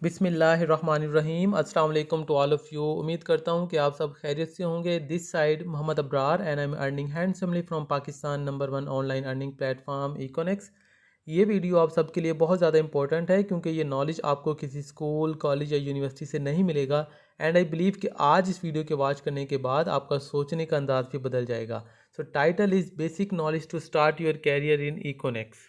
बिस्मिल्लाहिर्रहमानिर्रहीम। अस्सलाम वालेकुम टू ऑल ऑफ़ यू। उम्मीद करता हूँ कि आप सब खैरियत से होंगे। This side Mohammad Abrar and I am earning handsomely from Pakistan number 1 online earning platform Econex. ये वीडियो आप सबके लिए बहुत ज़्यादा इंपॉर्टेंट है क्योंकि ये नॉलेज आपको किसी स्कूल, कॉलेज या यूनिवर्सिटी से नहीं मिलेगा। एंड आई बिलीव कि आज इस वीडियो के वॉच करने के बाद आपका सोचने का अंदाज़ भी बदल जाएगा। So title is basic knowledge to start your career in Econex.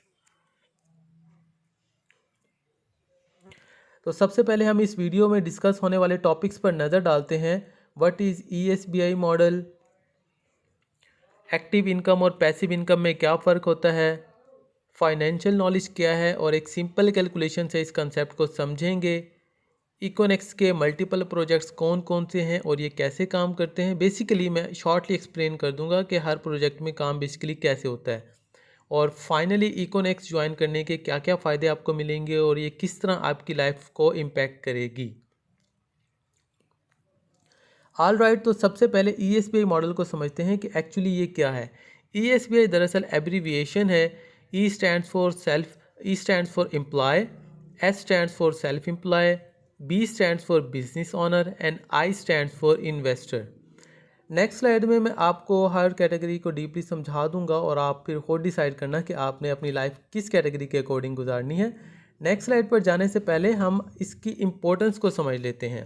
तो सबसे पहले हम इस वीडियो में डिस्कस होने वाले टॉपिक्स पर नज़र डालते हैं। What is ESBI model, active income और पैसिव इनकम में क्या फ़र्क होता है, फाइनेंशियल नॉलेज क्या है, और एक सिंपल कैलकुलेशन से इस कंसेप्ट को समझेंगे। इकोनेक्स के मल्टीपल प्रोजेक्ट्स कौन कौन से हैं और ये कैसे काम करते हैं। बेसिकली मैं शॉर्टली एक्सप्लेन कर दूंगा कि हर प्रोजेक्ट में काम बेसिकली कैसे होता है, और फाइनली इकोनेक्स ज्वाइन करने के क्या क्या फ़ायदे आपको मिलेंगे और ये किस तरह आपकी लाइफ को इम्पैक्ट करेगी। ऑल राइट, तो सबसे पहले ESBI मॉडल को समझते हैं कि एक्चुअली ये क्या है। ESBI दरअसल एब्रीविएशन है। E stands for self, E stands for employ, S stands for self employ, B stands for business owner and I stands for investor. Next slide में मैं आपको हर कैटेगरी को डीपली समझा दूंगा और आप फिर खुद डिसाइड करना कि आपने अपनी लाइफ किस कैटेगरी के अकॉर्डिंग गुजारनी है। नेक्स्ट स्लाइड पर जाने से पहले हम इसकी इम्पोर्टेंस को समझ लेते हैं।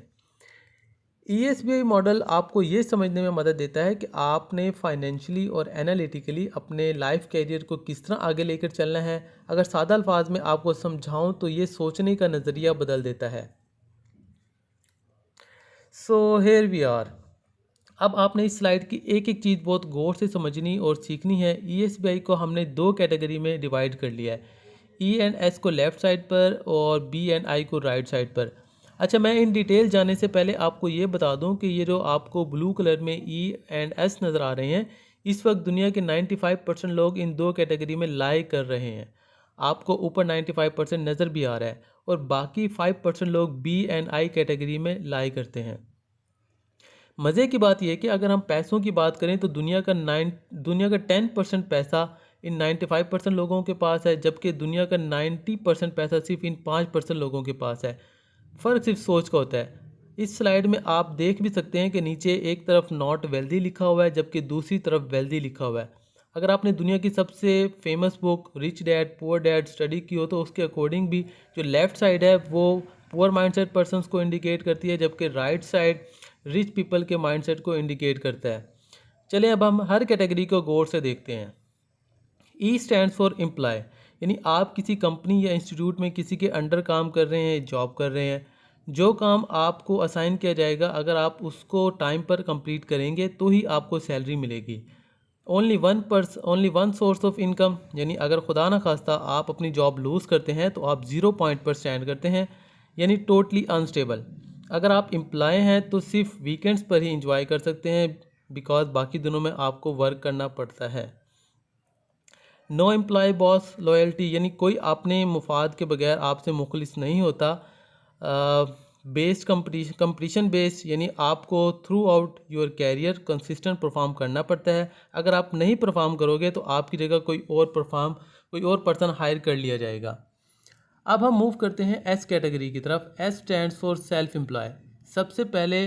ESBI मॉडल आपको ये समझने में मदद देता है कि आपने फाइनेंशियली और एनालिटिकली अपने लाइफ कैरियर को किस तरह आगे लेकर चलना है। अगर सादा अल्फाज में आपको समझाऊं तो ये सोचने का नज़रिया बदल देता है। So here we are. अब आपने इस स्लाइड की एक एक चीज़ बहुत गौर से समझनी और सीखनी है। ESBI को हमने दो कैटेगरी में डिवाइड कर लिया है, E एंड S को लेफ़्ट साइड पर और B एंड I को राइट साइड पर। अच्छा, मैं इन डिटेल जाने से पहले आपको ये बता दूं कि ये जो आपको ब्लू कलर में E एंड S नज़र आ रहे हैं, इस वक्त दुनिया के 95% लोग इन दो कैटेगरी में लाई कर रहे हैं। आपको ऊपर 95% नज़र भी आ रहा है, और बाकी 5% लोग B एंड I कैटेगरी में लाई करते हैं। मज़े की बात यह है कि अगर हम पैसों की बात करें तो दुनिया का 10% पैसा इन 95% लोगों के पास है, जबकि दुनिया का 90% पैसा सिर्फ इन 5% लोगों के पास है। फ़र्क सिर्फ सोच का होता है। इस स्लाइड में आप देख भी सकते हैं कि नीचे एक तरफ नॉट वेल्दी लिखा हुआ है जबकि दूसरी तरफ वेल्दी लिखा हुआ है। अगर आपने दुनिया की सबसे famous book rich dad poor dad study की हो तो उसके अकॉर्डिंग भी जो लेफ़्ट साइड है वो पुअर माइंडसेट पर्सन्स को इंडिकेट करती है, जबकि राइट साइड रिच पीपल के माइंडसेट को इंडिकेट करता है। चलिए अब हम हर कैटेगरी को गौर से देखते हैं। E स्टैंड्स फॉर एम्प्लॉय, यानी आप किसी कंपनी या इंस्टीट्यूट में किसी के अंडर काम कर रहे हैं, जॉब कर रहे हैं। जो काम आपको असाइन किया जाएगा अगर आप उसको टाइम पर कंप्लीट करेंगे तो ही आपको सैलरी मिलेगी। Only one source of income, यानी अगर खुदा ना खास्ता आप अपनी जॉब लूज़ करते हैं तो आप 0 पॉइंट पर स्टैंड करते हैं, यानी टोटली अनस्टेबल। अगर आप एम्प्लॉय हैं तो सिर्फ वीकेंड्स पर ही इंजॉय कर सकते हैं, बिकॉज बाकी दिनों में आपको वर्क करना पड़ता है। नो एम्प्लॉय बॉस लॉयल्टी, यानी कोई अपने मुफाद के बगैर आपसे मुखलिस नहीं होता। बेस्ड कंपटीशन बेस्ड, यानी आपको throughout your career consistent perform करना पड़ता है। अगर आप नहीं परफॉर्म करोगे तो आपकी जगह कोई और पर्सन हायर कर लिया जाएगा। अब हम मूव करते हैं S कैटेगरी की तरफ। S stands for self employ. सबसे पहले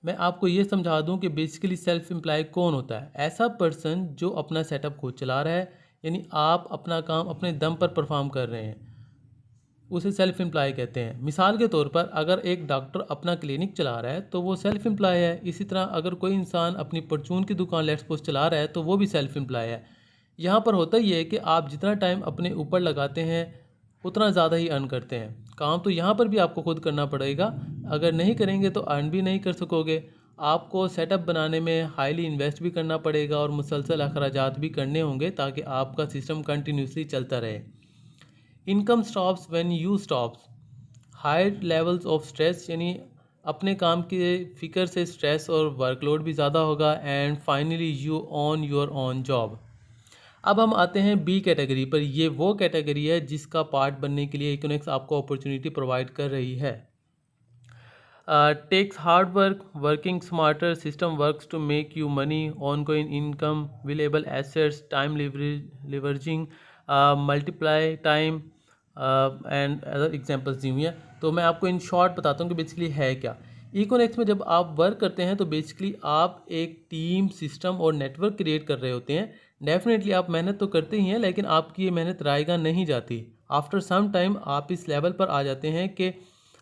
मैं आपको ये समझा दूं कि बेसिकली सेल्फ एम्प्लॉय कौन होता है। ऐसा पर्सन जो अपना सेटअप खुद चला रहा है, यानी आप अपना काम अपने दम पर परफॉर्म कर रहे हैं, उसे सेल्फ एम्प्लॉय कहते हैं। मिसाल के तौर पर अगर एक डॉक्टर अपना क्लिनिक चला रहा है तो वो सेल्फ एम्प्लॉय है। इसी तरह अगर कोई इंसान अपनी परचून की दुकान लेट्स सपोज चला रहा है तो वो भी सेल्फ एम्प्लॉय है। यहाँ पर होता ही है कि आप जितना टाइम अपने ऊपर लगाते हैं उतना ज़्यादा ही अर्न करते हैं। काम तो यहाँ पर भी आपको खुद करना पड़ेगा, अगर नहीं करेंगे तो अर्न भी नहीं कर सकोगे। आपको सेटअप बनाने में हाईली इन्वेस्ट भी करना पड़ेगा और मुसलसल अखराजात भी करने होंगे ताकि आपका सिस्टम कंटिन्यूसली चलता रहे। Income stops when you stops. High levels of stress, यानी अपने काम के फिक्र से स्ट्रेस और वर्कलोड भी ज़्यादा होगा। And finally you on your own job. अब हम आते हैं B कैटेगरी पर। ये वो कैटेगरी है जिसका पार्ट बनने के लिए इकोनेक्स आपको अपॉर्चुनिटी प्रोवाइड कर रही है। Takes hard work, working smarter, system works to make you money, ongoing income, valuable assets, time leveraging, multiply time, and other examples दी हुई हैं। तो मैं आपको इन शॉर्ट बताता हूँ कि बेसिकली है क्या। इकोनेक्स में जब आप वर्क करते हैं तो बेसिकली आप एक टीम, सिस्टम और नेटवर्क क्रिएट कर रहे होते हैं। डेफिनेटली आप मेहनत तो करते ही हैं, लेकिन आपकी ये मेहनत रायगा नहीं जाती। आफ्टर सम टाइम आप इस लेवल पर आ जाते हैं कि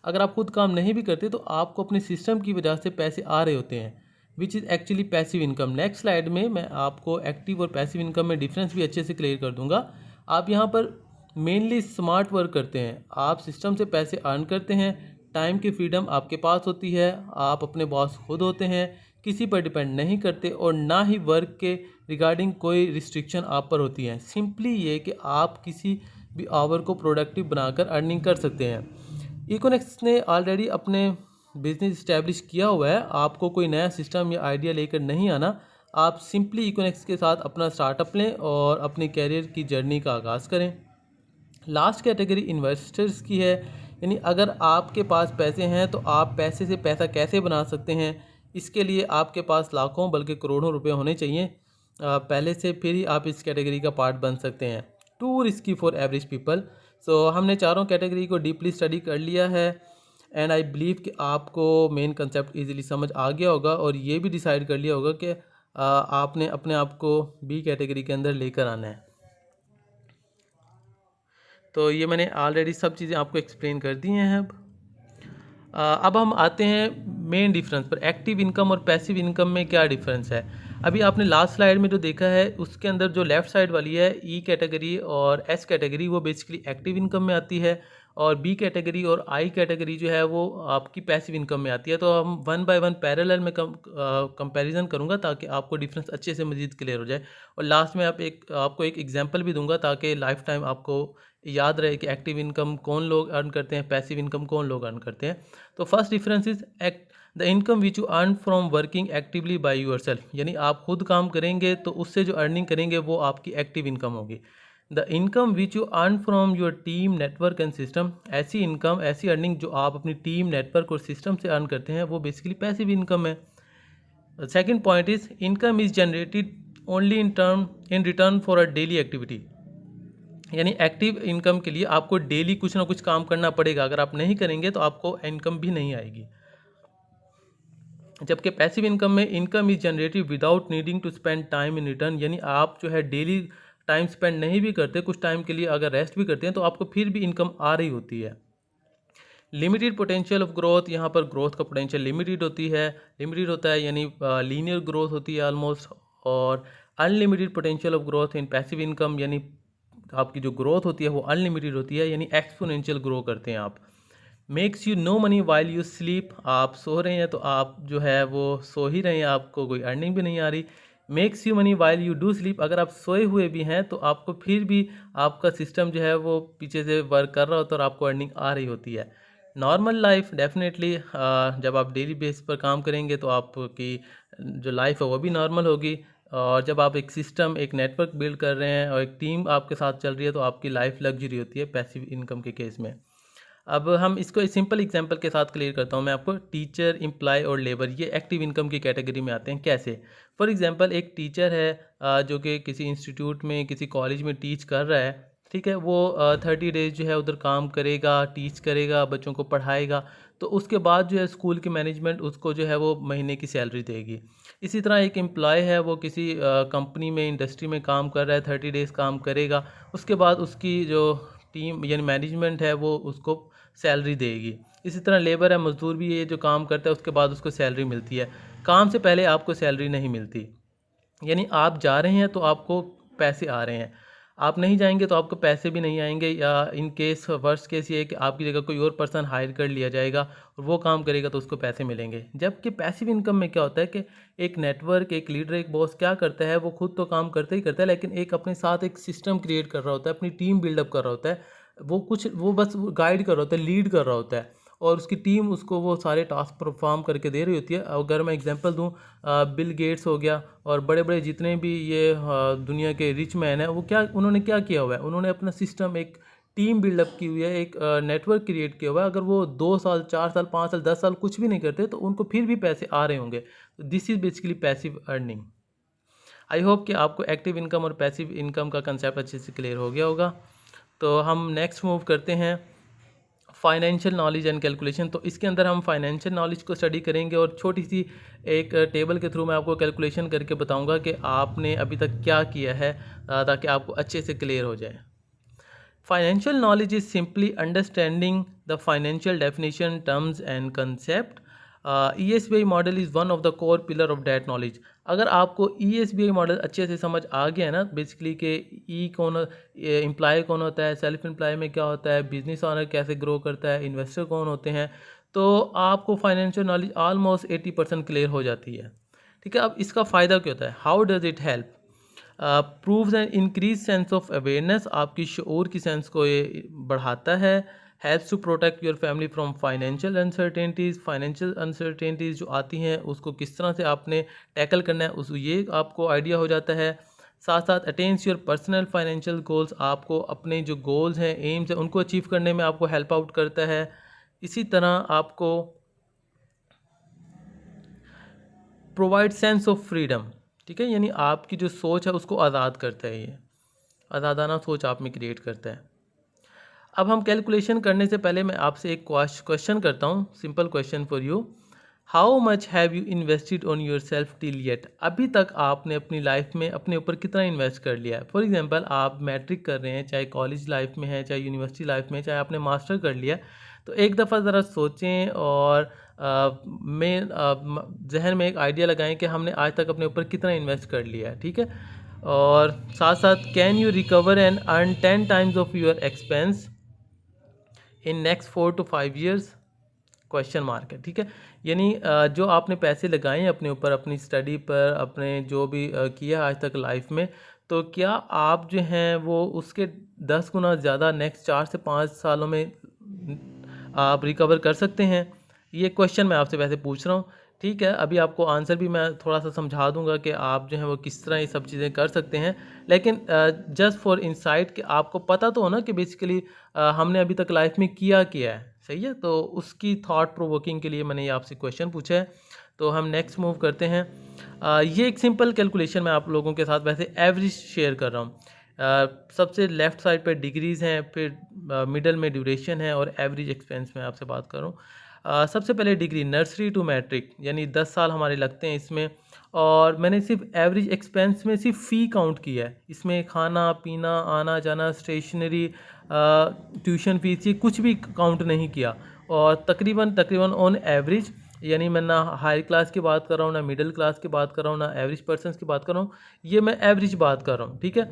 अगर आप खुद काम नहीं भी करते तो आपको अपने सिस्टम की वजह से पैसे आ रहे होते हैं, which is actually passive income. Next slide में मैं आपको एक्टिव और पैसिव इनकम में डिफरेंस भी अच्छे से क्लियर कर दूंगा। आप यहाँ पर मेनली स्मार्ट वर्क करते हैं, आप सिस्टम से पैसे अर्न करते हैं, टाइम की फ्रीडम आपके पास होती है, आप अपने बॉस खुद होते हैं, किसी पर डिपेंड नहीं करते और ना ही वर्क के रिगार्डिंग कोई रिस्ट्रिक्शन आप पर होती हैं। सिंपली ये कि आप किसी भी आवर को प्रोडक्टिव बनाकर अर्निंग कर सकते हैं। इकोनेक्स ने ऑलरेडी अपने बिजनेस इस्टेब्लिश किया हुआ है, आपको कोई नया सिस्टम या आइडिया लेकर नहीं आना। आप सिंपली इकोनेक्स के साथ अपना स्टार्टअप लें और अपनी कैरियर की जर्नी का आगाज़ करें। लास्ट कैटेगरी इन्वेस्टर्स की है, यानी अगर आपके पास पैसे हैं तो आप पैसे से पैसा कैसे बना सकते हैं। इसके लिए आपके पास लाखों बल्कि करोड़ों रुपए होने चाहिए पहले से, फिर ही आप इस कैटेगरी का पार्ट बन सकते हैं। Too risky for average people. So हमने चारों कैटेगरी को डीपली स्टडी कर लिया है एंड आई बिलीव कि आपको मेन कंसेप्ट इजीली समझ आ गया होगा और ये भी डिसाइड कर लिया होगा कि आपने अपने आप को बी कैटेगरी के अंदर लेकर आना है। तो ये मैंने ऑलरेडी सब चीज़ें आपको एक्सप्लेन कर दी हैं। अब हम आते हैं मेन डिफरेंस पर, एक्टिव इनकम और पैसिव इनकम में क्या डिफरेंस है। अभी आपने लास्ट स्लाइड में जो देखा है उसके अंदर जो लेफ़्ट साइड वाली है ई कैटेगरी और एस कैटेगरी, वो बेसिकली एक्टिव इनकम में आती है और बी कैटेगरी और आई कैटेगरी जो है वो आपकी पैसिव इनकम में आती है। तो हम वन बाय वन पैरेलल में कंपैरिजन करूँगा ताकि आपको डिफरेंस अच्छे से मज़ीद क्लियर हो जाए और लास्ट में आपको एक एग्जांपल भी दूंगा ताकि लाइफ टाइम आपको याद रहे कि एक्टिव इनकम कौन लोग अर्न करते हैं, पैसिव इनकम कौन लोग अर्न करते हैं। तो first difference is the income which you earn from working actively by yourself, यानी आप खुद काम करेंगे तो उससे जो अर्निंग करेंगे वो आपकी एक्टिव इनकम होगी। The income which you earn from your team, network and system, ऐसी इनकम, ऐसी अर्निंग जो आप अपनी टीम, नेटवर्क और सिस्टम से अर्न करते हैं वो बेसिकली पैसिव इनकम है। Second point is income is generated only in return for a daily activity, यानी एक्टिव इनकम के लिए आपको डेली कुछ ना कुछ काम करना पड़ेगा, अगर आप नहीं करेंगे तो आपको इनकम भी नहीं आएगी। जबकि पैसिव इनकम में income is generated without needing to spend time in return, यानी आप जो है डेली टाइम स्पेंड नहीं भी करते, कुछ टाइम के लिए अगर रेस्ट भी करते हैं तो आपको फिर भी इनकम आ रही होती है। लिमिटेड पोटेंशियल ऑफ ग्रोथ, यहाँ पर ग्रोथ का पोटेंशियल लिमिटेड होता है, यानी लीनियर ग्रोथ होती है ऑलमोस्ट। और unlimited potential of growth in passive income, यानी आपकी जो ग्रोथ होती है वो अनलिमिटेड होती है, यानी एक्सपोनेंशियल ग्रो करते हैं आप। Makes you know money while you sleep, आप सो रहे हैं तो आप जो है वो सो ही रहे हैं, आपको कोई अर्निंग भी नहीं आ रही। Makes you money while you do sleep, अगर आप सोए हुए भी हैं तो आपको फिर भी आपका सिस्टम जो है वो पीछे से वर्क कर रहा होता है और आपको अर्निंग आ रही होती है। नॉर्मल लाइफ डेफिनेटली जब आप डेली बेस पर काम करेंगे तो आपकी जो लाइफ है वो भी नॉर्मल होगी, और जब आप एक सिस्टम, एक नेटवर्क बिल्ड कर रहे हैं और एक टीम आपके साथ चल रही है तो आपकी लाइफ लग्जरी होती है पैसिव इनकम के केस में। अब हम इसको एक सिंपल एग्जांपल के साथ क्लियर करता हूँ मैं आपको। टीचर, एम्प्लॉय और लेबर ये एक्टिव इनकम की कैटेगरी में आते हैं। कैसे? फॉर एग्जांपल एक टीचर है जो कि किसी इंस्टीट्यूट में, किसी कॉलेज में टीच कर रहा है, ठीक है, वो 30 डेज जो है उधर काम करेगा, टीच करेगा, बच्चों को पढ़ाएगा, तो उसके बाद जो है स्कूल की मैनेजमेंट उसको जो है वो महीने की सैलरी देगी। इसी तरह एक एम्प्लॉय है, वो किसी कंपनी में, इंडस्ट्री में काम कर रहा है, 30 डेज़ काम करेगा, उसके बाद उसकी जो टीम यानी मैनेजमेंट है वो उसको सैलरी देगी। इसी तरह लेबर है, मज़दूर भी ये जो काम करता है उसके बाद उसको सैलरी मिलती है। काम से पहले आपको सैलरी नहीं मिलती, यानी आप जा रहे हैं तो आपको पैसे आ रहे हैं, आप नहीं जाएंगे तो आपको पैसे भी नहीं आएंगे, या इन केस वर्स्ट केस ये है कि आपकी जगह कोई और पर्सन हायर कर लिया जाएगा और वो काम करेगा तो उसको पैसे मिलेंगे। जबकि पैसिव इनकम में क्या होता है कि एक नेटवर्क, एक लीडर, एक बॉस क्या करता है, वो खुद तो काम करते ही करता है लेकिन एक अपने साथ एक सिस्टम क्रिएट कर रहा होता है, अपनी टीम बिल्डअप कर रहा होता है, वो बस गाइड कर रहा होता है, लीड कर रहा होता है और उसकी टीम उसको वो सारे टास्क परफॉर्म करके दे रही होती है। अगर मैं एग्जांपल दूं, बिल गेट्स हो गया और बड़े बड़े जितने भी ये दुनिया के रिच मैन हैं, वो क्या, उन्होंने क्या किया हुआ है, उन्होंने अपना सिस्टम, एक टीम बिल्डअप की हुई है, एक नेटवर्क क्रिएट किया हुआ है। अगर वो 2 साल, 4 साल, 5 साल, 10 साल कुछ भी नहीं करते तो उनको फिर भी पैसे आ रहे होंगे। This is basically passive earning. I hope कि आपको एक्टिव इनकम और पैसिव इनकम का कंसेप्ट अच्छे से क्लियर हो गया होगा। तो हम नेक्स्ट मूव करते हैं फाइनेंशियल नॉलेज एंड कैलकुलेशन। तो इसके अंदर हम फाइनेंशियल नॉलेज को स्टडी करेंगे और छोटी सी एक टेबल के थ्रू मैं आपको कैलकुलेशन करके बताऊंगा कि आपने अभी तक क्या किया है, ताकि आपको अच्छे से क्लियर हो जाए। Financial knowledge is simply understanding the financial definition, terms and concept. ESBI model is one of the core pillar of that knowledge. अगर आपको ESBI मॉडल अच्छे से समझ आ गया है ना, बेसिकली कि ई कौन, एम्प्लॉय कौन होता है, सेल्फ एम्प्लॉय में क्या होता है, बिजनेस ऑनर कैसे ग्रो करता है, इन्वेस्टर कौन होते हैं, तो आपको फाइनेंशियल नॉलेज ऑलमोस्ट 80% क्लियर हो जाती है। ठीक है, अब इसका फ़ायदा क्या होता है, how does it help? Proves an increase sense of awareness, आपकी शऊर की सेंस को ये बढ़ाता है। Helps to protect your family from financial uncertainties, financial uncertainties जो आती हैं उसको किस तरह से आपने टैकल करना है उस ये आपको आइडिया हो जाता है। साथ साथ attains your personal financial goals, आपको अपने जो गोल्स हैं, एम्स हैं, उनको अचीव करने में आपको हेल्प आउट करता है। इसी तरह आपको प्रोवाइड सेंस ऑफ फ्रीडम, ठीक है, यानी आपकी जो सोच है उसको आज़ाद करता है, ये आज़ादाना सोच आप में क्रिएट करता है। अब हम कैलकुलेशन करने से पहले मैं आपसे एक क्वेश्चन करता हूँ, simple question for you. How much have you invested on your self till yet? अभी तक आपने अपनी लाइफ में अपने ऊपर कितना इन्वेस्ट कर लिया है? फॉर एग्जांपल आप मैट्रिक कर रहे हैं, चाहे कॉलेज लाइफ में है, चाहे यूनिवर्सिटी लाइफ में, चाहे आपने मास्टर कर लिया, तो एक दफ़ा ज़रा सोचें और जहन में एक आइडिया लगाएं कि हमने आज तक अपने ऊपर कितना इन्वेस्ट कर लिया है। ठीक है, और साथ साथ can you recover and earn 10 times of your expense in next 4 to 5 years? Question mark है। ठीक है, यानी जो आपने पैसे लगाए हैं अपने ऊपर, अपनी स्टडी पर, अपने जो भी किया आज तक लाइफ में, तो क्या आप जो हैं वो उसके 10 गुना ज़्यादा नेक्स्ट 4 से 5 सालों में आप रिकवर कर सकते हैं? ये क्वेश्चन मैं आपसे वैसे पूछ रहा हूँ। ठीक है, अभी आपको आंसर भी मैं थोड़ा सा समझा दूंगा कि आप जो है वो किस तरह ये सब चीज़ें कर सकते हैं, लेकिन जस्ट फॉर इंसाइट कि आपको पता तो हो ना कि बेसिकली हमने अभी तक लाइफ में किया है। सही है, तो उसकी थॉट प्रोवोकिंग के लिए मैंने ये आपसे क्वेश्चन पूछा है। तो हम नेक्स्ट मूव करते हैं। ये एक सिंपल कैलकुलेशन मैं आप लोगों के साथ वैसे एवरेज शेयर कर रहा हूँ। सबसे लेफ़्ट साइड पे डिग्रीज़ हैं, फिर मिडल में ड्यूरेशन है और एवरेज एक्सपेंस में आपसे बात कर रहा हूँ। सबसे पहले डिग्री नर्सरी टू मैट्रिक, यानी 10 साल हमारे लगते हैं इसमें, और मैंने सिर्फ एवरेज एक्सपेंस में सिर्फ फ़ी काउंट किया है। इसमें खाना पीना, आना जाना, स्टेशनरी, ट्यूशन फीस, ये कुछ भी काउंट नहीं किया। और तकरीबन ऑन एवरेज, यानी मैं ना हाई क्लास की बात कर रहा हूँ, ना मिडिल क्लास की बात कर रहा हूँ, ना एवरेज पर्सनस की बात कर रहा हूँ, ये मैं एवरेज बात कर रहा हूँ। ठीक है,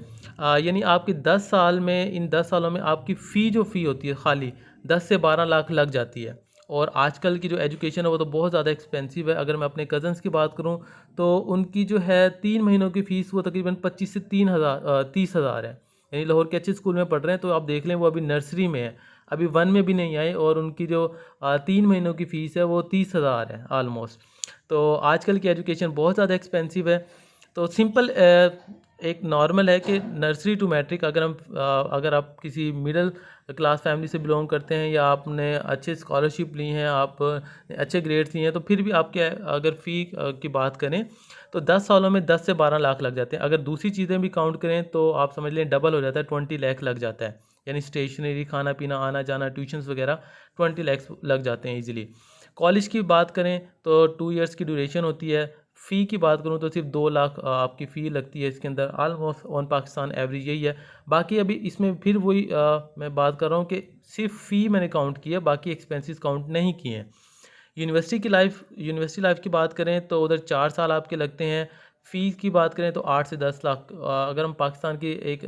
यानी आपके 10 साल में, इन 10 सालों में आपकी फ़ी जो फ़ी होती है खाली 10 से 12 लाख लग जाती है। और आजकल की जो एजुकेशन है वो तो बहुत ज़्यादा एक्सपेंसिव है। अगर मैं अपने कज़न्स की बात करूं तो उनकी जो है 3 महीनों की फ़ीस वो तकरीबन 25 से 30,000 है। यानी लाहौर के अच्छे स्कूल में पढ़ रहे हैं, तो आप देख लें वो अभी नर्सरी में है, अभी 1 में भी नहीं आए, और उनकी जो 3 महीनों की फ़ीस है वो 30,000 है आलमोस्ट। तो आजकल की एजुकेशन बहुत ज़्यादा एक्सपेंसिव है। तो सिंपल एक नॉर्मल है कि नर्सरी टू मैट्रिक, अगर आप किसी मिडिल क्लास फैमिली से बिलोंग करते हैं, या आपने अच्छे स्कॉलरशिप ली हैं, आप अच्छे ग्रेड्स लिए हैं, तो फिर भी आपके अगर फ़ी की बात करें तो 10 सालों में 10 से 12 लाख लग जाते हैं। अगर दूसरी चीज़ें भी काउंट करें तो आप समझ लें डबल हो जाता है, 20 लाख लग जाता है। यानी स्टेशनरी, खाना पीना, आना जाना, ट्यूशन्स वगैरह 20 लाख लग जाते हैं ईजिली। कॉलेज की बात करें तो 2 इयर्स की ड्यूरेशन होती है। फ़ी की बात करूँ तो सिर्फ 2 लाख आपकी फ़ी लगती है इसके अंदर, ऑलमोस्ट ऑन पाकिस्तान एवरेज यही है। बाकी अभी इसमें फिर वही मैं बात कर रहा हूँ कि सिर्फ फ़ी मैंने काउंट किया, बाकी एक्सपेंसेस काउंट नहीं किए हैं। यूनिवर्सिटी लाइफ की बात करें तो उधर 4 साल आपके लगते हैं। फ़ीस की बात करें तो 8 से 10 लाख। अगर हम पाकिस्तान की एक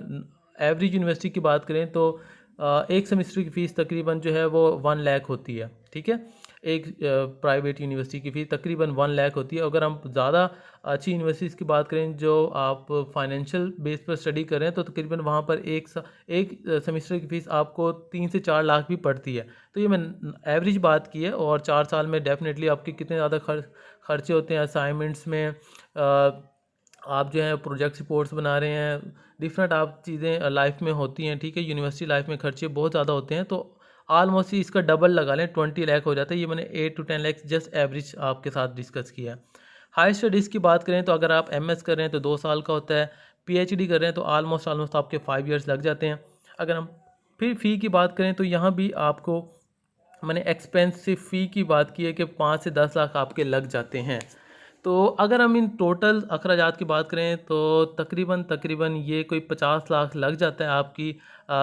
एवरेज यूनिवर्सिटी की बात करें तो एक सेमेस्टर की फ़ीस तकरीबन जो है वो 1 लाख होती है। ठीक है, एक प्राइवेट यूनिवर्सिटी की फ़ीस तकरीबन 1 लाख होती है। अगर हम ज़्यादा अच्छी यूनिवर्सिटीज़ की बात करें जो आप फाइनेंशियल बेस पर स्टडी कर रहे हैं, तो तकरीबन वहाँ पर एक सेमेस्टर की फ़ीस आपको 3 से 4 लाख भी पड़ती है। तो ये मैं एवरेज बात की है, और 4 साल में डेफिनेटली आपके कितने ज़्यादा खर्चे होते हैं असाइनमेंट्स में, आप जो है प्रोजेक्ट रिपोर्ट्स बना रहे हैं, डिफरेंट आप चीज़ें लाइफ में होती हैं। ठीक है, यूनिवर्सिटी लाइफ में खर्चे बहुत ज़्यादा होते हैं, तो ऑलमोस्ट ही इसका डबल लगा लें, 20 लाख हो जाता है। ये मैंने 8 to 10 लाख जस्ट एवरेज आपके साथ डिस्कस किया है। हाई स्टडीज़ की बात करें तो अगर आप एमएस कर रहे हैं तो 2 साल का होता है, पीएचडी कर रहे हैं तो ऑलमोस्ट आपके 5 ईयर्स लग जाते हैं। अगर हम फिर फ़ी की बात करें तो यहाँ भी आपको मैंने एक्सपेंसिव फ़ी की बात की है कि 5 से 10 लाख आपके लग जाते हैं। तो अगर हम इन टोटल अखराजात की बात करें तो तकरीबन ये कोई 50 लाख लग जाता है आपकी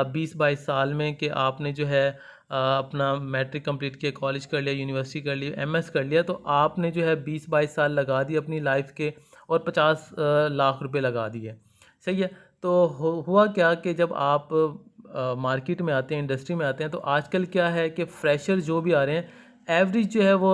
20-22 साल में कि आपने जो है अपना मैट्रिक कंप्लीट किया, कॉलेज कर लिया, यूनिवर्सिटी कर लिया, एमएस कर लिया, तो आपने जो है 20-22 साल लगा दिए अपनी लाइफ के और 50 लाख रुपए लगा दिए। सही है। तो हुआ क्या कि जब आप मार्केट में आते हैं, इंडस्ट्री में आते हैं, तो आजकल क्या है कि फ्रेशर जो भी आ रहे हैं, एवरेज जो है वो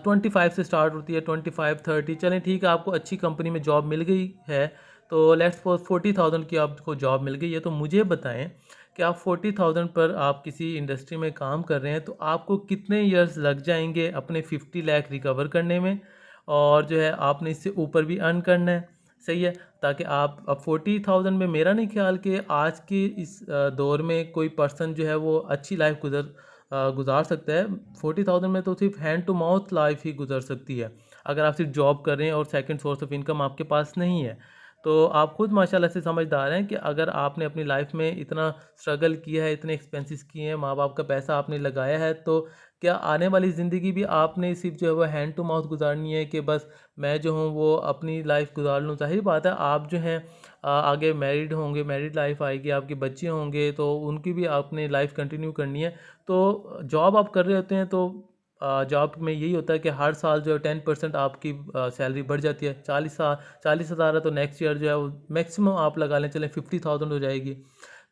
25 से स्टार्ट होती है, 25-30। चलें ठीक है, आपको अच्छी कंपनी में जॉब मिल गई है तो लेट्स सपोज 40,000 की आपको जॉब मिल गई है। तो मुझे बताएं कि आप 40,000 पर आप किसी इंडस्ट्री में काम कर रहे हैं तो आपको कितने ईयर्स लग जाएंगे अपने 50 लाख रिकवर करने में, और जो है आपने इससे ऊपर भी अर्न करना है। सही है। ताकि आप अब 40,000 में, मेरा नहीं ख्याल कि आज के इस दौर में कोई पर्सन जो है वो अच्छी लाइफ गुजार सकता है। 40,000 में तो सिर्फ हैंड टू माउथ लाइफ ही गुजर सकती है अगर आप सिर्फ जॉब कर रहे हैं और सेकंड सोर्स ऑफ इनकम आपके पास नहीं है। तो आप खुद माशाल्लाह से समझदार हैं कि अगर आपने अपनी लाइफ में इतना स्ट्रगल किया है, इतने एक्सपेंसेस किए हैं, माँ बाप का पैसा आपने लगाया है, तो क्या आने वाली ज़िंदगी भी आपने सिर्फ जो है वो हैंड टू माउथ गुजारनी है कि बस मैं जो हूँ वो अपनी लाइफ गुजार लूँ? ज़ाहिर बात है, आप जो हैं आगे मैरिड होंगे, मैरिड लाइफ आएगी, आपके बच्चे होंगे, तो उनकी भी आपने लाइफ कंटिन्यू करनी है। तो जॉब आप कर रहे होते हैं तो जॉब में यही होता है कि हर साल जो है 10% आपकी सैलरी बढ़ जाती है। 40,000 है तो नेक्स्ट ईयर जो है वो मैक्सिमम आप लगा लें, चलें 50,000 हो जाएगी।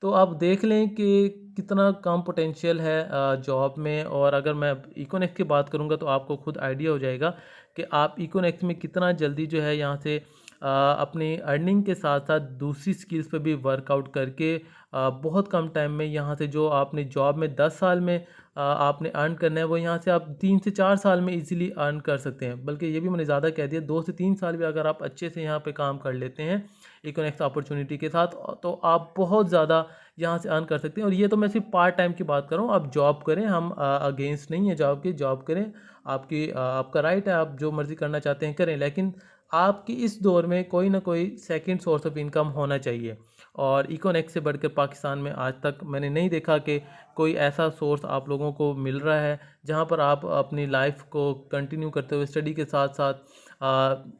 तो आप देख लें कि कितना कम पोटेंशियल है जॉब में। और अगर मैं इकोनेक्ट की बात करूंगा तो आपको खुद आइडिया हो जाएगा कि आप इकोनेक्ट में कितना जल्दी जो है यहाँ से अपनी अर्निंग के साथ साथ दूसरी स्किल्स पे भी वर्कआउट करके बहुत कम टाइम में यहाँ से जो आपने जॉब में 10 साल में आपने अर्न करना है वो यहाँ से आप 3 से 4 साल में इजीली अर्न कर सकते हैं। बल्कि ये भी मैंने ज़्यादा कह दिया, 2 से 3 साल भी अगर आप अच्छे से यहाँ पे काम कर लेते हैं इकोनेक्स अपॉर्चुनिटी के साथ तो आप बहुत ज़्यादा यहाँ से अर्न कर सकते हैं। और ये तो मैं सिर्फ पार्ट टाइम की बात कर रहा हूँ, आप जॉब करें, हम अगेंस्ट नहीं है जॉब की, जॉब करें, आपका राइट है, आप जो मर्ज़ी करना चाहते हैं करें, लेकिन आपकी इस दौर में कोई ना कोई सेकंड सोर्स ऑफ इनकम होना चाहिए। और इकोनेक्स से बढ़कर पाकिस्तान में आज तक मैंने नहीं देखा कि कोई ऐसा सोर्स आप लोगों को मिल रहा है जहां पर आप अपनी लाइफ को कंटिन्यू करते हुए स्टडी के साथ साथ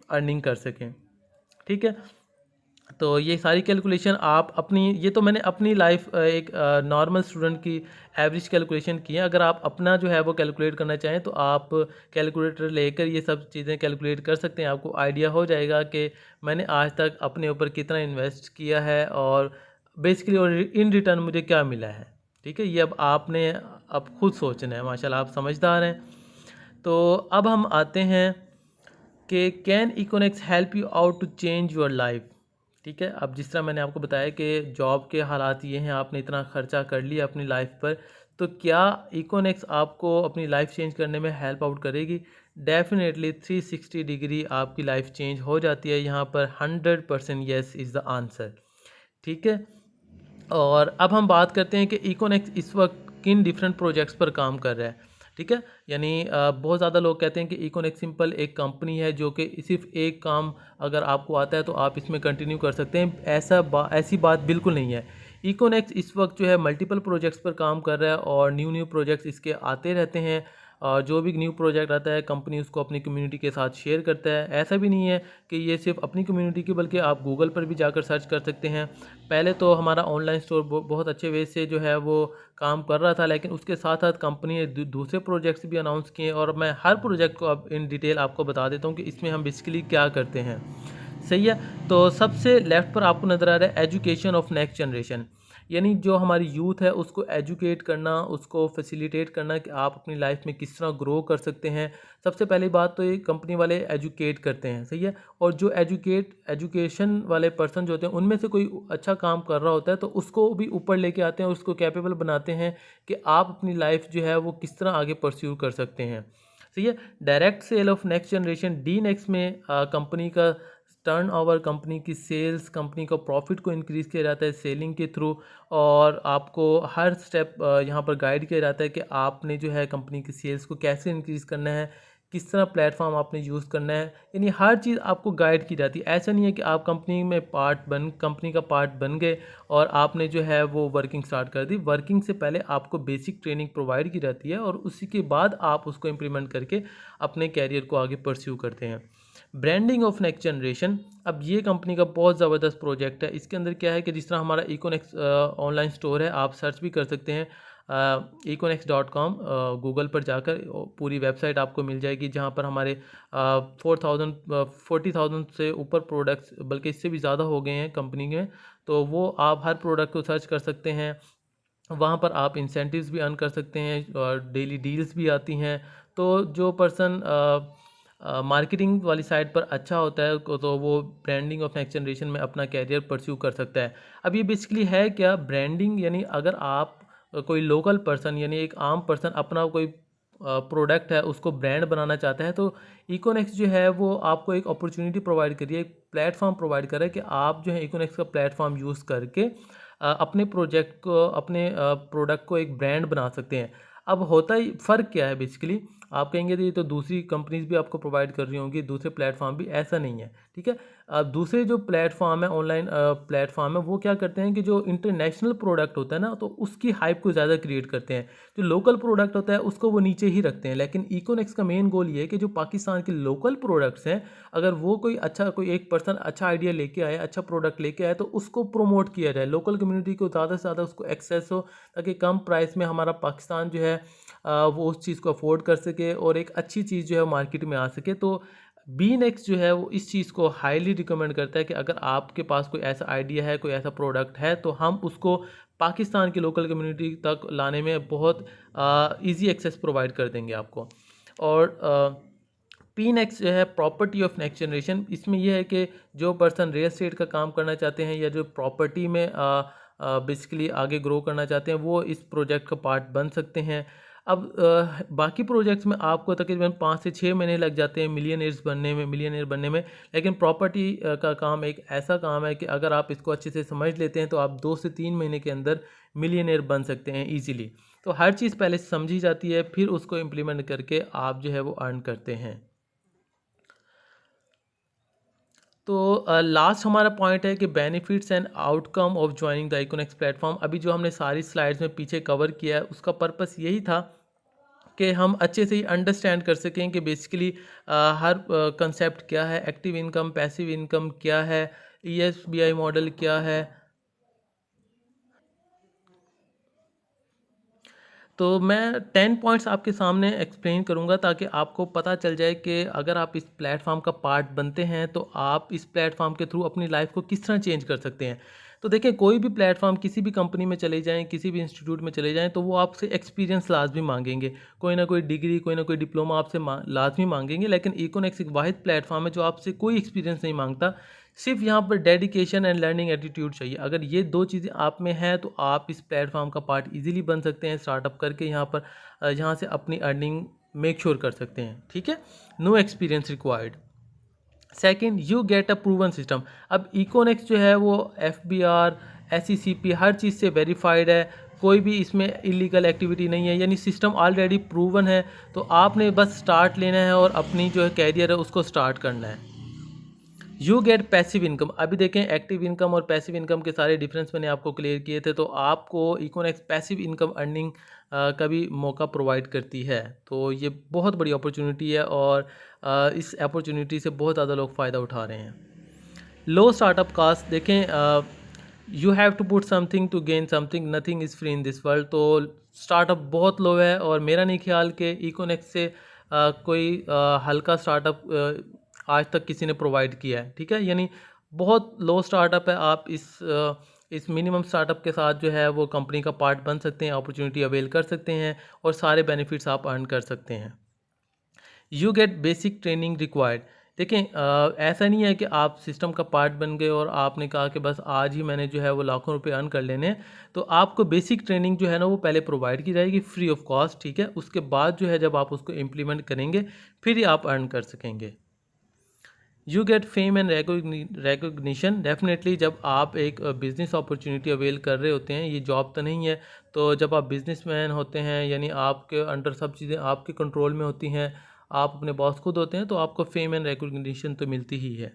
अर्निंग कर सकें। ठीक है। तो ये सारी कैलकुलेशन आप अपनी, ये तो मैंने अपनी लाइफ एक नॉर्मल स्टूडेंट की एवरेज कैलकुलेशन की है। अगर आप अपना जो है वो कैलकुलेट करना चाहें तो आप कैलकुलेटर लेकर ये सब चीज़ें कैलकुलेट कर सकते हैं। आपको आइडिया हो जाएगा कि मैंने आज तक अपने ऊपर कितना इन्वेस्ट किया है और बेसिकली और इन रिटर्न मुझे क्या मिला है। ठीक है, ये अब आपने अब खुद सोचना है। माशाल्लाह आप समझदार हैं। तो अब हम आते हैं कि can Econex help you out to change your life. ठीक है, अब जिस तरह मैंने आपको बताया कि जॉब के हालात ये हैं, आपने इतना खर्चा कर लिया अपनी लाइफ पर, तो क्या इकोनेक्स आपको अपनी लाइफ चेंज करने में हेल्प आउट करेगी? डेफिनेटली 360 डिग्री आपकी लाइफ चेंज हो जाती है यहाँ पर। 100% येस इज़ द आंसर। ठीक है। और अब हम बात करते हैं कि इकोनेक्स इस वक्त किन डिफरेंट प्रोजेक्ट्स पर काम कर रहा है। ठीक है, यानी बहुत ज़्यादा लोग कहते हैं कि इकोनेक्स सिंपल एक कंपनी है जो कि सिर्फ एक काम अगर आपको आता है तो आप इसमें कंटिन्यू कर सकते हैं। ऐसी बात बिल्कुल नहीं है। इकोनेक्स इस वक्त जो है मल्टीपल प्रोजेक्ट्स पर काम कर रहा है और न्यू न्यू प्रोजेक्ट्स इसके आते रहते हैं। और जो भी न्यू प्रोजेक्ट आता है कंपनी उसको अपनी कम्युनिटी के साथ शेयर करता है। ऐसा भी नहीं है कि ये सिर्फ अपनी कम्युनिटी की, बल्कि आप गूगल पर भी जाकर सर्च कर सकते हैं। पहले तो हमारा ऑनलाइन स्टोर बहुत अच्छे वे से जो है वो काम कर रहा था, लेकिन उसके साथ साथ कंपनी ने दूसरे प्रोजेक्ट्स भी अनाउंस किए और मैं हर प्रोजेक्ट को अब इन डिटेल आपको बता देता हूँ कि इसमें हम बेसिकली क्या करते हैं। सही है। तो सबसे लेफ़्ट पर आपको नज़र आ रहा है एजुकेशन ऑफ नेक्स्ट जनरेशन, यानी जो हमारी यूथ है उसको एजुकेट करना, उसको फैसिलिटेट करना कि आप अपनी लाइफ में किस तरह ग्रो कर सकते हैं। सबसे पहली बात तो ये कंपनी वाले एजुकेट करते हैं। सही है। और जो एजुकेशन वाले पर्सन जो होते हैं उनमें से कोई अच्छा काम कर रहा होता है तो उसको भी ऊपर लेके आते हैं, उसको कैपेबल बनाते हैं कि आप अपनी लाइफ जो है वो किस तरह आगे परस्यू कर सकते हैं। सही है। Direct sale of next generation, the next में कंपनी का टर्नओवर, कंपनी की सेल्स, कंपनी का प्रॉफिट को इंक्रीज़ किया जाता है सेलिंग के थ्रू। और आपको हर स्टेप यहाँ पर गाइड किया जाता है कि आपने जो है कंपनी की सेल्स को कैसे इंक्रीज़ करना है, किस तरह प्लेटफॉर्म आपने यूज़ करना है, यानी हर चीज़ आपको गाइड की जाती है। ऐसा नहीं है कि आप कंपनी का पार्ट बन गए और आपने जो है वो वर्किंग स्टार्ट कर दी। वर्किंग से पहले आपको बेसिक ट्रेनिंग प्रोवाइड की जाती है और उसी के बाद आप उसको इम्प्लीमेंट करके अपने कैरियर को आगे परस्यू करते हैं। ब्रांडिंग ऑफ नेक्स्ट जनरेशन, अब ये कंपनी का बहुत ज़बरदस्त प्रोजेक्ट है। इसके अंदर क्या है कि जिस तरह हमारा इकोनेक्स ऑनलाइन स्टोर है, आप सर्च भी कर सकते हैं econex.com, गूगल पर जाकर पूरी वेबसाइट आपको मिल जाएगी, जहाँ पर हमारे 40,000 से ऊपर प्रोडक्ट्स, बल्कि इससे भी ज़्यादा हो गए हैं कंपनी में। तो वो आप हर प्रोडक्ट को सर्च कर सकते हैं, वहाँ पर आप इंसेंटिव्स भी अर्न कर सकते हैं और डेली डील्स भी आती हैं। तो जो पर्सन मार्केटिंग वाली साइड पर अच्छा होता है तो वो ब्रांडिंग ऑफ नेक्स्ट जनरेशन में अपना कैरियर परस्यू कर सकता है। अब ये बेसिकली है क्या, ब्रांडिंग यानी अगर आप कोई लोकल पर्सन यानी एक आम पर्सन अपना कोई प्रोडक्ट है उसको ब्रांड बनाना चाहता है, तो इकोनेक्स जो है वो आपको एक अपॉर्चुनिटी प्रोवाइड कर रही है, एक प्लेटफॉर्म प्रोवाइड कर रहा है कि आप जो है इकोनेक्स का प्लेटफॉर्म यूज़ करके अपने प्रोजेक्ट को, अपने प्रोडक्ट को एक ब्रांड बना सकते हैं। अब होता ही फ़र्क क्या है बेसिकली, आप कहेंगे तो ये तो दूसरी कंपनीज भी आपको प्रोवाइड कर रही होंगी, दूसरे प्लेटफॉर्म भी, ऐसा नहीं है, ठीक है। दूसरे जो प्लेटफॉर्म है, ऑनलाइन प्लेटफॉर्म है, वो क्या करते हैं कि जो इंटरनेशनल प्रोडक्ट होता है ना, तो उसकी हाइप को ज़्यादा क्रिएट करते हैं। जो लोकल प्रोडक्ट होता है उसको वो नीचे ही रखते हैं। लेकिन इकोनेक्स का मेन गोल ये है कि जो पाकिस्तान के लोकल प्रोडक्ट्स हैं, अगर वो कोई एक पर्सन अच्छा आइडिया लेके आए, अच्छा प्रोडक्ट लेके आए, तो उसको प्रमोट किया जाए, लोकल कम्युनिटी को ज़्यादा से ज़्यादा उसको एक्सेस हो, ताकि कम प्राइस में हमारा पाकिस्तान जो है वो उस चीज़ को अफोर्ड कर सके और एक अच्छी चीज़ जो है मार्केट में आ सके। तो बी नेक्स्ट जो है वो इस चीज़ को हाईली रिकमेंड करता है कि अगर आपके पास कोई ऐसा आइडिया है, कोई ऐसा प्रोडक्ट है, तो हम उसको पाकिस्तान की लोकल कम्युनिटी तक लाने में बहुत इजी एक्सेस प्रोवाइड कर देंगे आपको। और पी नेक्स्ट जो है प्रॉपर्टी ऑफ नेक्स्ट जनरेशन, इसमें यह है कि जो पर्सन रियल एस्टेट का काम करना चाहते हैं या जो प्रॉपर्टी में बेसिकली आगे ग्रो करना चाहते हैं, वो इस प्रोजेक्ट का पार्ट बन सकते हैं। अब बाकी प्रोजेक्ट्स में आपको तकरीबन 5 से 6 महीने लग जाते हैं मिलियनियर बनने में, लेकिन प्रॉपर्टी का काम एक ऐसा काम है कि अगर आप इसको अच्छे से समझ लेते हैं तो आप 2 से 3 महीने के अंदर मिलियनियर बन सकते हैं ईजीली। तो हर चीज़ पहले समझी जाती है, फिर उसको इम्प्लीमेंट करके आप जो है वो अर्न करते हैं। तो लास्ट हमारा पॉइंट है कि benefits and outcome of joining the Econex platform. अभी जो हमने सारी स्लाइड्स में पीछे कवर किया है, उसका पर्पस यही था कि हम अच्छे से ही अंडरस्टैंड कर सकें कि बेसिकली हर कंसेप्ट क्या है, एक्टिव इनकम, पैसिव इनकम क्या है, ईएसबीआई मॉडल क्या है। तो मैं 10 पॉइंट्स आपके सामने एक्सप्लेन करूंगा ताकि आपको पता चल जाए कि अगर आप इस प्लेटफॉर्म का पार्ट बनते हैं तो आप इस प्लेटफॉर्म के थ्रू अपनी लाइफ को किस तरह चेंज कर सकते हैं। तो देखिए, कोई भी प्लेटफॉर्म, किसी भी कंपनी में चले जाएं, किसी भी इंस्टीट्यूट में चले जाएं, तो वो आपसे एक्सपीरियंस लाजमी मांगेंगे, कोई ना कोई डिग्री, कोई ना कोई डिप्लोमा आपसे लाजमी मांगेंगे। लेकिन इकोनेक्स एक वाहिद प्लेटफॉर्म है जो आपसे कोई एक्सपीरियंस नहीं मांगता, सिर्फ यहाँ पर डेडिकेशन एंड लर्निंग एटीट्यूड चाहिए। अगर ये दो चीज़ें आप में हैं तो आप इस प्लेटफॉर्म का पार्ट इजीली बन सकते हैं, स्टार्टअप करके यहाँ से अपनी अर्निंग मेक श्योर कर सकते हैं, ठीक है। No experience required. Second, you get a proven system. अब इकोनेक्स जो है वो FBR, SECP हर चीज़ से वेरीफाइड है, कोई भी इसमें इलीगल एक्टिविटी नहीं है, यानी सिस्टम ऑलरेडी प्रूवन है। तो आपने बस स्टार्ट लेना है और अपनी जो है कैरियर है उसको स्टार्ट करना है। You get passive income. अभी देखें, एक्टिव इनकम और पैसिव इनकम के सारे डिफरेंस मैंने आपको क्लियर किए थे। तो आपको इकोनेक्स पैसिव इनकम अर्निंग का भी मौका प्रोवाइड करती है। तो ये बहुत बड़ी अपॉर्चुनिटी है और इस अपॉर्चुनिटी से बहुत ज़्यादा लोग फ़ायदा उठा रहे हैं। लो स्टार्टअप कास्ट, देखें, you have to put something to gain something, nothing is free in this world. तो स्टार्टअप बहुत लो है और मेरा नहीं ख्याल कि इकोनेक्स से कोई हल्का स्टार्टअप आज तक किसी ने प्रोवाइड किया है, ठीक है। यानी बहुत लो स्टार्टअप है। आप इस मिनिमम स्टार्टअप के साथ जो है वो कंपनी का पार्ट बन सकते हैं, अपॉर्चुनिटी अवेल कर सकते हैं और सारे बेनिफिट्स आप अर्न कर सकते हैं। You get basic training required. देखें, ऐसा नहीं है कि आप सिस्टम का पार्ट बन गए और आपने कहा कि बस आज ही मैंने जो है वो लाखों रुपए अर्न कर लेने हैं। तो आपको बेसिक ट्रेनिंग जो है ना वो पहले प्रोवाइड की जाएगी फ्री ऑफ कॉस्ट, ठीक है। उसके बाद जो है जब आप उसको इम्प्लीमेंट करेंगे फिर ही आप अर्न कर सकेंगे। You get fame and recognition. Definitely जब आप एक बिज़नेस अपॉर्चुनिटी अवेल कर रहे होते हैं, ये जॉब तो नहीं है, तो जब आप बिजनेसमैन होते हैं यानी आपके अंडर सब चीज़ें आपके कंट्रोल में होती हैं, आप अपने बॉस खुद होते हैं तो आपको फेम एंड रिकॉग्निशन तो मिलती ही है।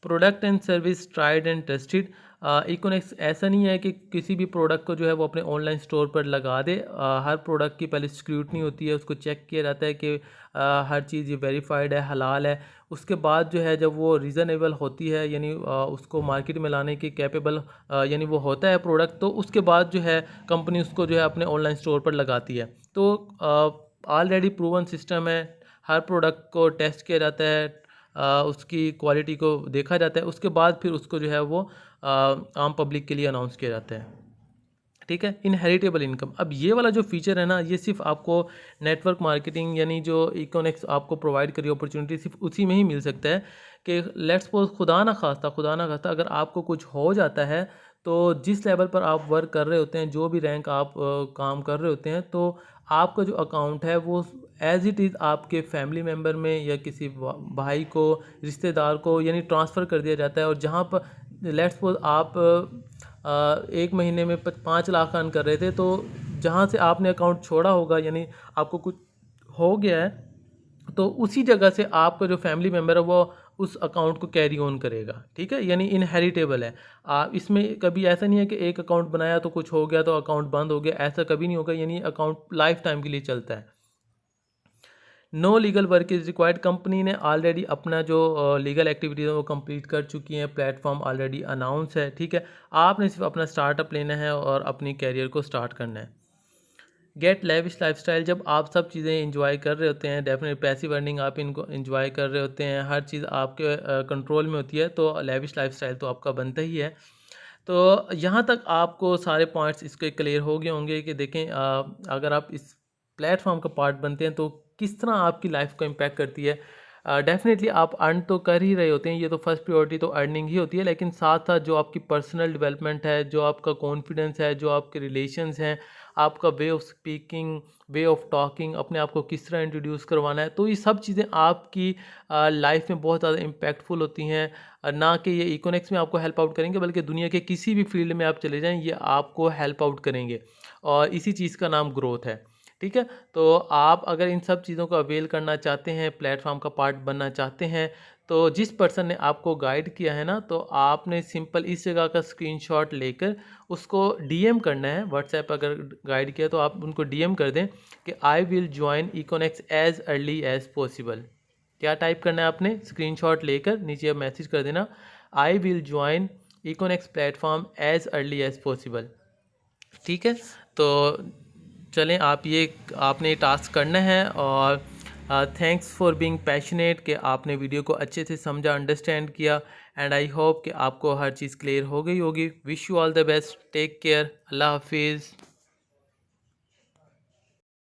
Product and service tried and tested. Econex ऐसा नहीं है कि किसी भी प्रोडक्ट को जो है वो अपने ऑनलाइन स्टोर पर लगा दे। हर प्रोडक्ट की पहले स्क्रूटनी होती है, उसको चेक किया जाता है कि हर चीज़ ये वेरीफाइड है, हलाल है। उसके बाद जो है जब वो रीज़नेबल होती है, यानी उसको मार्केट में लाने के कैपेबल यानी वो होता है प्रोडक्ट, तो उसके बाद जो है कंपनी उसको जो है अपने ऑनलाइन स्टोर पर लगाती है। तो ऑलरेडी प्रूवन सिस्टम है, हर प्रोडक्ट को टेस्ट किया जाता है, उसकी क्वालिटी को देखा जाता है, उसके बाद फिर उसको जो है वो आम पब्लिक के लिए अनाउंस किया जाता है। ठीक है, इनहेरिटेबल इनकम। अब ये वाला जो फीचर है ना, ये सिर्फ आपको नेटवर्क मार्केटिंग यानी जो इकोनेक्स आपको प्रोवाइड करी अपॉर्चुनिटी, सिर्फ उसी में ही मिल सकता है कि लेट्स सपोज खुदा ना खास्ता अगर आपको कुछ हो जाता है, तो जिस लेवल पर आप वर्क कर रहे होते हैं, जो भी रैंक आप काम कर रहे होते हैं, तो आपका जो अकाउंट है वो एज इट इज़ आपके फैमिली मेम्बर में या किसी भाई को, रिश्तेदार को यानी ट्रांसफ़र कर दिया जाता है। और जहाँ पर लेट्स सपोज आप एक महीने में 5 लाख अर्न कर रहे थे, तो जहाँ से आपने अकाउंट छोड़ा होगा यानी आपको कुछ हो गया है, तो उसी जगह से आपका जो फैमिली मेम्बर है वो उस अकाउंट को कैरी ऑन करेगा। ठीक है, यानी इनहेरिटेबल है। इसमें कभी ऐसा नहीं है कि एक अकाउंट बनाया तो कुछ हो गया तो अकाउंट बंद हो गया, ऐसा कभी नहीं होगा। यानी अकाउंट लाइफ टाइम के लिए चलता है। No legal work is required. Company ने ऑलरेडी अपना जो लीगल एक्टिविटीज़ है वो कंप्लीट कर चुकी हैं, प्लेटफॉर्म ऑलरेडी अनाउंस है। ठीक है, आपने सिर्फ अपना स्टार्टअप लेना है और अपनी कैरियर को स्टार्ट करना है। Get lavish lifestyle. जब आप सब चीज़ें इंजॉय कर रहे होते हैं, डेफिनेट पैसिव अर्निंग आप इनको इंजॉय कर रहे होते हैं, हर चीज़ आपके कंट्रोल में होती है, तो लेविश लाइफस्टाइल तो आपका बनता ही है। तो यहाँ तक आपको सारे पॉइंट्स इसके क्लियर हो गए होंगे कि देखें अगर आप इस प्लेटफॉर्म का पार्ट बनते हैं तो किस तरह आपकी लाइफ को इम्पैक्ट करती है। डेफिनेटली आप अर्न तो कर ही रहे होते हैं, ये तो फर्स्ट प्रायोरिटी तो अर्निंग ही होती है, लेकिन साथ साथ जो आपकी पर्सनल डेवलपमेंट है, जो आपका कॉन्फिडेंस है, जो आपके रिलेशंस हैं, आपका way of speaking, way of talking, अपने आप को किस तरह इंट्रोड्यूस करवाना है, तो ये सब चीज़ें आपकी लाइफ में बहुत ज़्यादा इम्पैक्टफुल होती हैं। ना कि ये इकोनॉमिक्स में आपको हेल्प आउट करेंगे, बल्कि दुनिया के किसी भी फील्ड में आप चले जाएं ये आपको हेल्प आउट करेंगे, और इसी चीज़ का नाम ग्रोथ है। ठीक है, तो आप अगर इन सब चीज़ों को अवेल करना चाहते हैं, प्लेटफॉर्म का पार्ट बनना चाहते हैं, तो जिस पर्सन ने आपको गाइड किया है ना, तो आपने सिंपल इस जगह का स्क्रीनशॉट लेकर उसको डीएम करना है। व्हाट्सएप अगर गाइड किया तो आप उनको डीएम कर दें कि I will join Econex as early as possible. क्या टाइप करना है आपने, स्क्रीनशॉट लेकर नीचे अब मैसेज कर देना, I will join Econex platform as early as possible. ठीक है, तो चलें, आपने टास्क करना है। और थैंक्स फॉर बीइंग पैशनेट कि आपने वीडियो को अच्छे से समझा, अंडरस्टैंड किया, एंड आई होप कि आपको हर चीज़ क्लियर हो गई होगी। Wish you all the best, take care, अल्लाह हाफिज़।